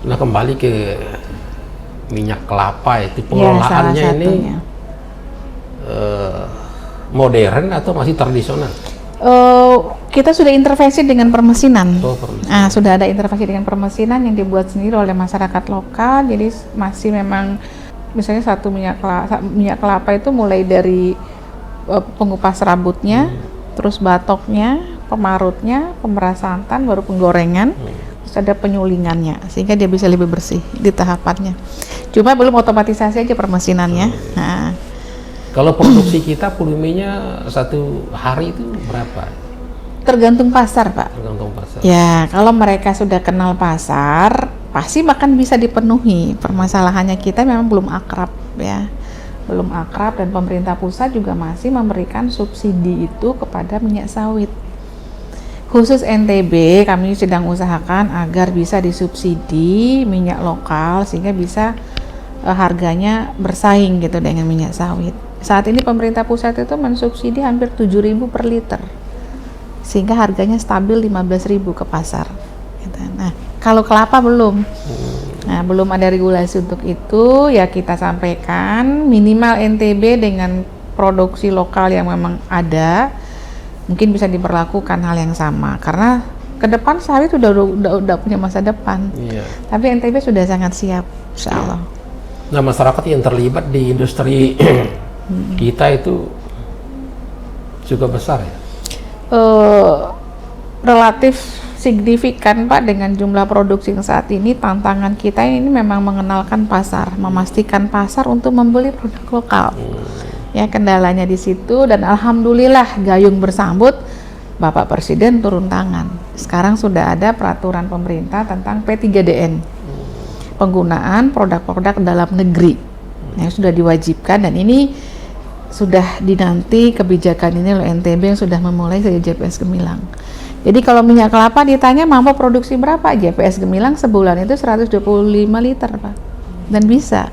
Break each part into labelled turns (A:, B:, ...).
A: Nah, kembali ke minyak kelapa itu,
B: Ya, salah
A: pengelolaannya ini
B: satunya.
A: modern atau masih tradisional?
B: Kita sudah intervensi dengan permesinan.
A: Oh, permesinan.
B: Sudah ada intervensi dengan permesinan yang dibuat sendiri oleh masyarakat lokal. Jadi masih memang misalnya satu minyak kelapa itu mulai dari pengupas rambutnya, terus batoknya, pemarutnya, pemeras santan, baru penggorengan, terus ada penyulingannya, sehingga dia bisa lebih bersih di tahapannya. Cuma belum otomatisasi aja permesinannya. Nah,
A: Kalau produksi kita volumenya satu hari itu berapa?
B: tergantung pasar, Pak.
A: Tergantung pasar.
B: Ya, kalau mereka sudah kenal pasar, pasti bahkan bisa dipenuhi. Permasalahannya kita memang belum akrab ya. Belum akrab, dan pemerintah pusat juga masih memberikan subsidi itu kepada minyak sawit. Khusus NTB kami sedang usahakan agar bisa disubsidi minyak lokal sehingga bisa harganya bersaing gitu dengan minyak sawit. Saat ini pemerintah pusat itu mensubsidi hampir 7.000 per liter. Sehingga harganya stabil 15.000 ke pasar. Gitu. Nah, kalau kelapa belum. Nah, belum ada regulasi untuk itu, ya kita sampaikan minimal NTB dengan produksi lokal yang memang ada, mungkin bisa diberlakukan hal yang sama. Karena ke depan sawit udah punya masa depan.
A: Iya.
B: Tapi NTB sudah sangat siap, insya Allah.
A: Nah, masyarakat yang terlibat di industri kita itu juga besar ya?
B: Relatif signifikan, Pak, dengan jumlah produksi yang saat ini. Tantangan kita ini memang mengenalkan pasar, memastikan pasar untuk membeli produk lokal. Ya, kendalanya di situ, dan alhamdulillah gayung bersambut Bapak Presiden turun tangan. Sekarang sudah ada peraturan pemerintah tentang P3DN, penggunaan produk-produk dalam negeri yang sudah diwajibkan, dan ini sudah dinanti kebijakan ini oleh NTB yang sudah memulai dari JPS Gemilang. Jadi kalau minyak kelapa ditanya mampu produksi berapa, JPS Gemilang sebulan itu 125 liter, Pak, dan bisa.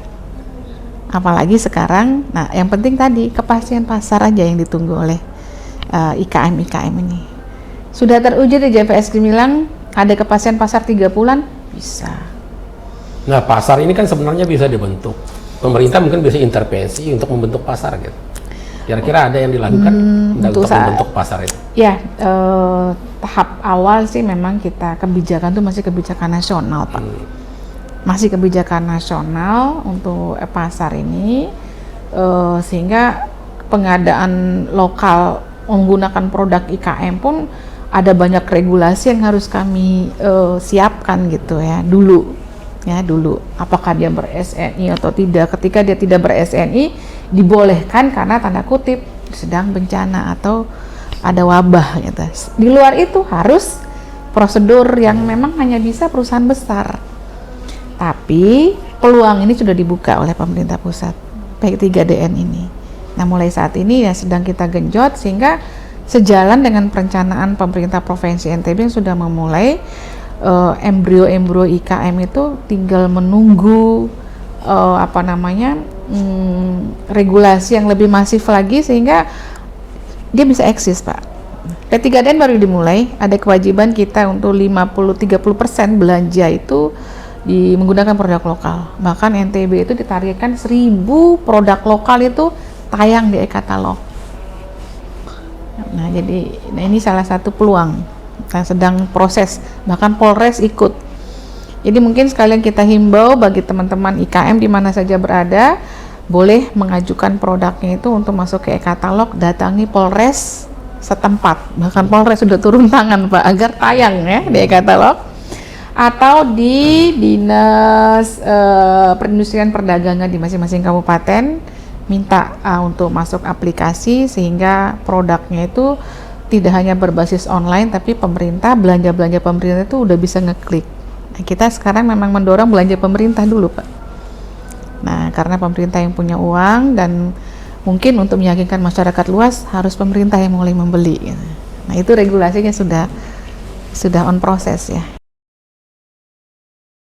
B: Apalagi sekarang, nah yang penting tadi kepastian pasar aja yang ditunggu oleh IKM ini. Sudah teruji di JPS Gemilang, ada kepastian pasar 3 bulan, bisa.
A: Nah, pasar ini kan sebenarnya bisa dibentuk. Pemerintah mungkin bisa intervensi untuk membentuk pasar gitu. Kira-kira ada yang dilakukan untuk membentuk pasar itu?
B: Ya, tahap awal sih memang kita kebijakan itu masih kebijakan nasional, Pak. Masih kebijakan nasional untuk pasar ini, sehingga pengadaan lokal menggunakan produk IKM pun ada banyak regulasi yang harus kami siapkan gitu ya dulu. Apakah dia ber-SNI atau tidak. Ketika dia tidak ber-SNI, dibolehkan karena tanda kutip sedang bencana atau ada wabah gitu. Di luar itu harus prosedur yang memang hanya bisa perusahaan besar. Tapi peluang ini sudah dibuka oleh pemerintah pusat, P3DN ini. Nah, mulai saat ini ya sedang kita genjot, sehingga sejalan dengan perencanaan pemerintah Provinsi NTB yang sudah memulai embrio-embrio IKM itu tinggal menunggu regulasi yang lebih masif lagi sehingga dia bisa eksis, Pak. P3DN baru dimulai, ada kewajiban kita untuk 30% belanja itu menggunakan produk lokal. Bahkan NTB itu ditargetkan 1.000 produk lokal itu tayang di e-katalog. Nah, jadi ini salah satu peluang yang sedang proses, bahkan Polres ikut. Jadi mungkin sekalian kita himbau bagi teman-teman IKM di mana saja berada, boleh mengajukan produknya itu untuk masuk ke e-katalog, datangi Polres setempat. Bahkan Polres sudah turun tangan, Pak, agar tayang ya di e-katalog, atau di Dinas Perindustrian Perdagangan di masing-masing kabupaten, minta untuk masuk aplikasi sehingga produknya itu tidak hanya berbasis online, tapi belanja pemerintah itu udah bisa ngeklik. Nah, kita sekarang memang mendorong belanja pemerintah dulu, Pak. Nah, karena pemerintah yang punya uang, dan mungkin untuk meyakinkan masyarakat luas harus pemerintah yang mulai membeli. Nah, itu regulasinya sudah on proses ya.